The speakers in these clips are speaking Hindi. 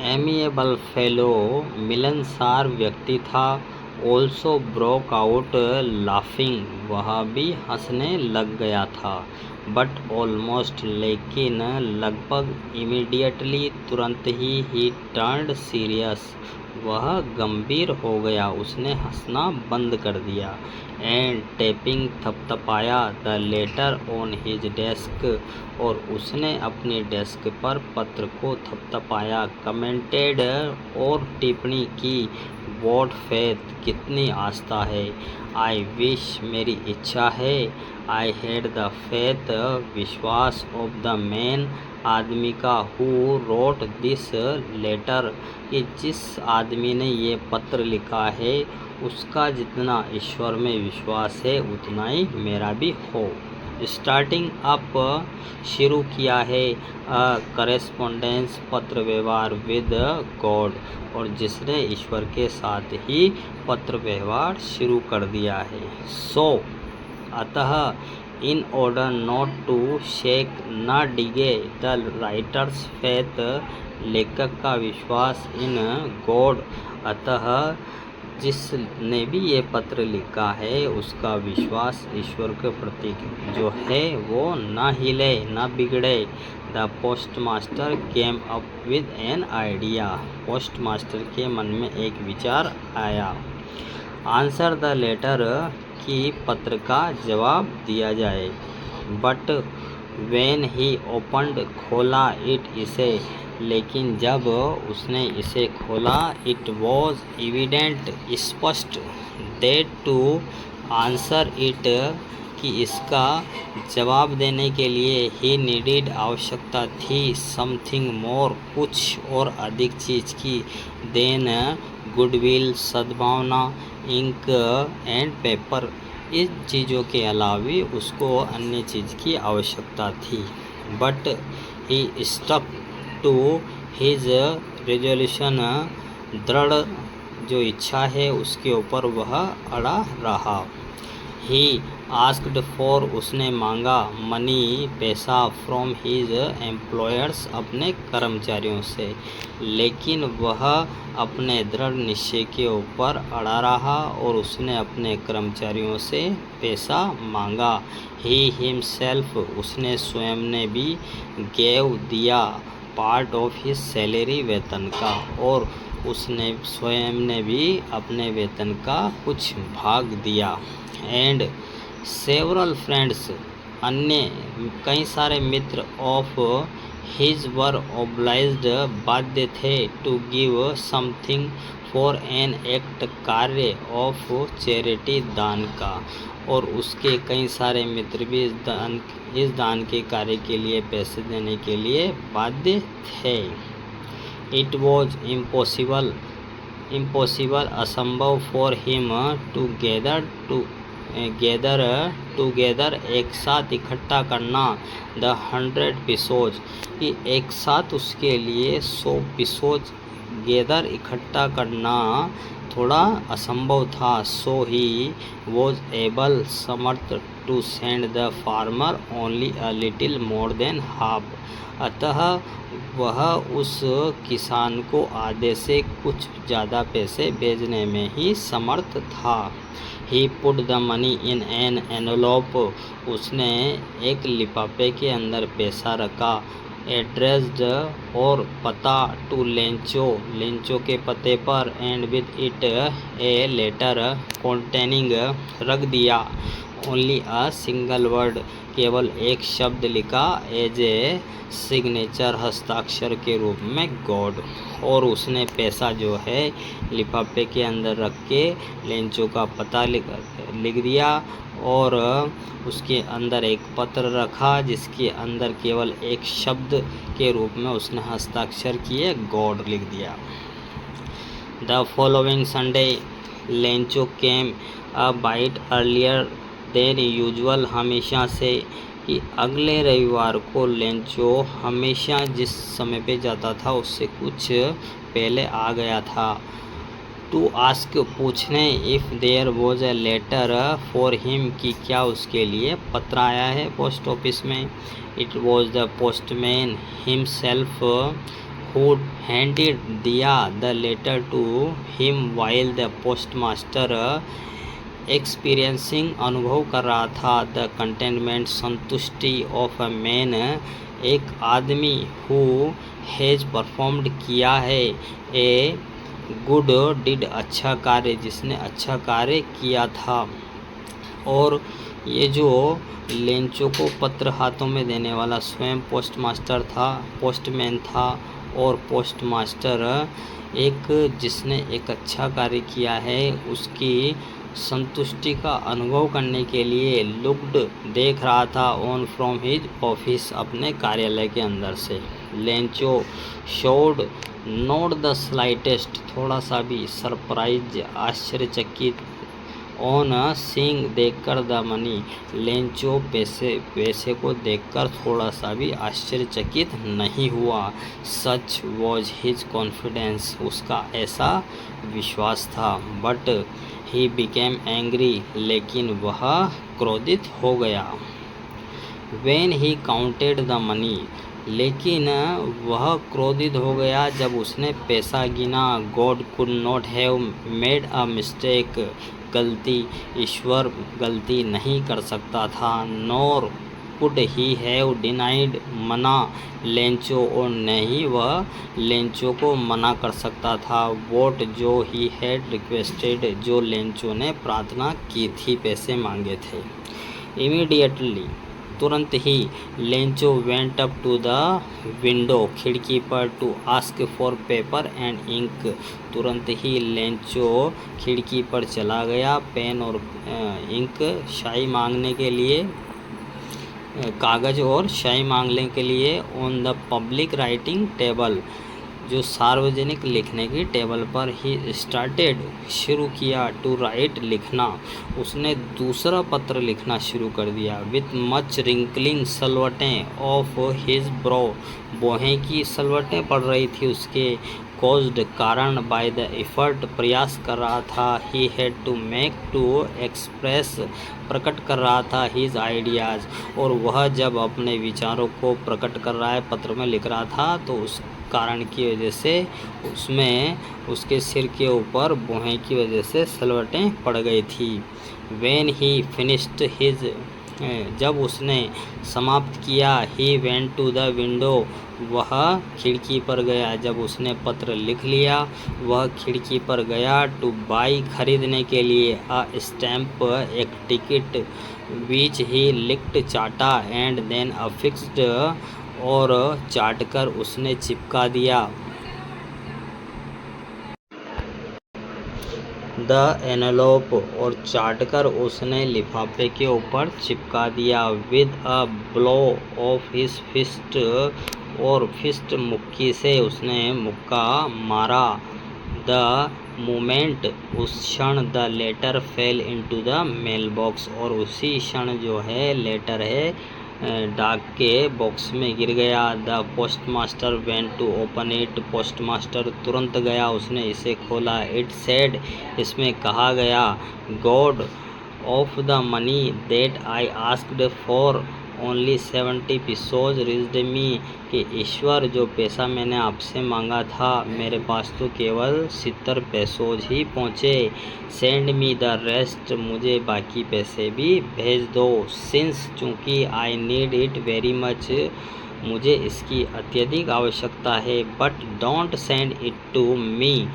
एमिएबल फेलो, मिलनसार व्यक्ति था। ऑल्सो ब्रोक आउट लाफिंग, वह भी हंसने लग गया था। बट ऑलमोस्ट, लेकिन लगभग इमीडिएटली, तुरंत ही टर्न्ड सीरियस, वह गंभीर हो गया। उसने हंसना बंद कर दिया। एंड टैपिंग, थपथपाया the letter on his desk, और उसने अपनी डेस्क पर पत्र को थपथपाया। कमेंटेड, और टिप्पणी की, वॉट फेथ, कितनी आस्था है। आई विश, मेरी इच्छा है। आई हैड द फेथ, विश्वास, ऑफ द मैन, आदमी का, हु रोट दिस लेटर, कि जिस आदमी ने ये पत्र लिखा है उसका जितना ईश्वर में विश्वास है उतना ही मेरा भी हो। स्टार्टिंग अप, शुरू किया है। करेस्पॉन्डेंस, पत्र व्यवहार, विद गॉड, और जिसने ईश्वर के साथ ही पत्र व्यवहार शुरू कर दिया है। सो, अतः, in order not to shake, न डिगे द राइटर्स फेथ, लेखक का विश्वास, इन गॉड, अतः जिसने भी ये पत्र लिखा है उसका विश्वास ईश्वर के प्रति जो है वो न हिले न बिगड़े। The postmaster came up with an idea, postmaster के मन में एक विचार आया। आंसर द लेटर, कि पत्र का जवाब दिया जाए। बट वेन ही ओपनड, खोला, इट, इसे, लेकिन जब उसने इसे खोला, इट वॉज एविडेंट, स्पष्ट, दैट टू आंसर इट, कि इसका जवाब देने के लिए, ही नीडेड, आवश्यकता थी, समथिंग मोर, कुछ और अधिक चीज़ की, देन गुडविल, सद्भावना, इंक एंड पेपर, इस चीज़ों के अलावा उसको अन्य चीज़ की आवश्यकता थी। But he stuck to his resolution, दृढ़ जो इच्छा है उसके ऊपर वह अड़ा रहा। ही आस्क्ड फॉर, उसने मांगा, मनी, पैसा, फ्रॉम हिज एम्प्लॉयर्स, अपने कर्मचारियों से, लेकिन वह अपने दृढ़ निश्चय के ऊपर अड़ा रहा और उसने अपने कर्मचारियों से पैसा मांगा। ही हिमसेल्फ, उसने स्वयं ने भी, गेव, दिया, पार्ट ऑफ हिज सैलरी, वेतन का, और उसने स्वयं ने भी अपने वेतन का कुछ भाग दिया। एंड सेवरल फ्रेंड्स, अन्य कई सारे मित्र, ऑफ हिज वर ओब्लाइज्ड, बाध्य थे, to give something for an act, कार्य, ऑफ चैरिटी, दान का, और उसके कई सारे मित्र भी इस दान के कार्य के लिए पैसे देने के लिए बाध्य थे। इट वॉज इम्पॉसिबल, असंभव, फॉर हिम टू गेदर, एक साथ इकट्ठा करना, द 100 पिसोज, कि एक साथ उसके लिए 100 पिसोज गेदर, इकट्ठा करना थोड़ा असंभव था। सो ही वॉज एबल, समर्थ, to send the farmer only a little more than half, अतः वह उस किसान को आधे से कुछ ज़्यादा पैसे भेजने में ही समर्थ था। He put the money in an envelope, उसने एक लिफाफे के अंदर पैसा रखा। एड्रेस्ड, और पता, टू लेंचो के पते पर, and with it a letter containing, रख दिया, ओनली अ सिंगल वर्ड, केवल एक शब्द लिखा, एज ए सिग्नेचर, हस्ताक्षर के रूप में, गॉड, और उसने पैसा जो है लिफाफे के अंदर रख के लेंचो का पता लिख दिया और उसके अंदर एक पत्र रखा जिसके अंदर केवल एक शब्द के रूप में उसने हस्ताक्षर किए, गॉड लिख दिया। The following Sunday Lencho came a bit earlier than usual, हमेशा से कि अगले रविवार को लेंचो हमेशा जिस समय पे जाता था उससे कुछ पहले आ गया था। टू आस्क, पूछने, if there was a letter for him, कि क्या उसके लिए पत्र आया है पोस्ट ऑफिस में। It was the postman himself who handed दिया the letter to him while the postmaster experiencing अनुभव कर रहा था द कंटेनमेंट संतुष्टि ऑफ अ मैन एक आदमी हु हैज परफॉर्म्ड किया है ए गुड डिड अच्छा कार्य जिसने अच्छा कार्य किया था। और ये जो लेंचो को पत्र हाथों में देने वाला स्वयं पोस्टमैन था और पोस्टमास्टर एक जिसने एक अच्छा कार्य किया है उसकी संतुष्टि का अनुभव करने के लिए लुक्ड देख रहा था ऑन फ्रॉम हिज ऑफिस अपने कार्यालय के अंदर से। Lencho showed not the slightest थोड़ा सा भी सरप्राइज आश्चर्यचकित ऑन सीइंग देखकर द मनी लेंचो पैसे को देखकर थोड़ा सा भी आश्चर्यचकित नहीं हुआ। सच वॉज हिज कॉन्फिडेंस उसका ऐसा विश्वास था। बट ही बिकेम एंग्री लेकिन वह क्रोधित हो गया। When he counted the money लेकिन वह क्रोधित हो गया जब उसने पैसा गिना। God could not have made a mistake गलती ईश्वर गलती नहीं कर सकता था। Nor could he have denied मना लेंचो और नहीं वह लेंचो को मना कर सकता था। वोट जो ही हैड रिक्वेस्टेड जो लेंचो ने प्रार्थना की थी पैसे मांगे थे। इमीडिएटली तुरंत ही Lencho went up to the window खिड़की पर to ask for paper and ink तुरंत ही लेंचो खिड़की पर चला गया पेन और इंक शाई मांगने के लिए कागज़ और शाई मांगने के लिए on the public writing table जो सार्वजनिक लिखने की टेबल पर ही स्टार्टेड शुरू किया टू राइट लिखना उसने दूसरा पत्र लिखना शुरू कर दिया। विथ मच रिंकलिंग सलवटें ऑफ हिज ब्रो बोहें की सलवटें पड़ रही थी उसके कॉज्ड कारण बाय द एफर्ट प्रयास कर रहा था। He had to make to express प्रकट कर रहा था हिज आइडियाज़ और वह जब अपने विचारों को प्रकट कर रहा है पत्र में लिख रहा था तो उस कारण की वजह से उसमें उसके सिर के ऊपर बोहें की वजह से सलवटें पड़ गई थी। व्हेन ही फिनिश्ड हिज जब उसने समाप्त किया he went to the window वह खिड़की पर गया। जब उसने पत्र लिख लिया वह खिड़की पर गया टू बाई खरीदने के लिए अ स्टैम्प एक टिकट विच ही लिक्ड चाटा एंड देन अफिक्स्ड और चाटकर उसने चिपका दिया। द एनवेलोप और चाटकर उसने लिफाफे के ऊपर चिपका दिया। With a blow of his fist और फिस्ट मुक्की से उसने मुक्का मारा। द मोमेंट उस क्षण the letter fell into the mail box और उसी क्षण जो है लेटर है डाक के बॉक्स में गिर गया। The postmaster went to open it postmaster तुरंत गया उसने इसे खोला। इट सेड इसमें कहा गया God of the money that I asked for only 70 pesos reached me कि ईश्वर जो पैसा मैंने आपसे मांगा था मेरे पास तो केवल 70 पैसोज ही पहुँचे। सेंड मी द रेस्ट मुझे बाकी पैसे भी भेज दो। सिंस चूँकि I need it very much मुझे इसकी अत्यधिक आवश्यकता है। But don't send it to me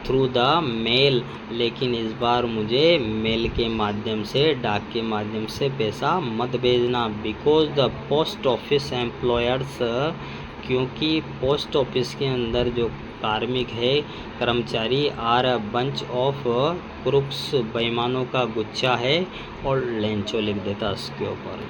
through the mail लेकिन इस बार मुझे मेल के माध्यम से डाक के माध्यम से पैसा मत भेजना। Because the post office employers क्योंकि पोस्ट ऑफिस के अंदर जो कार्मिक है कर्मचारी are a bunch of crooks बेईमानों का गुच्छा है और लेंचो लिख देता उसके ऊपर।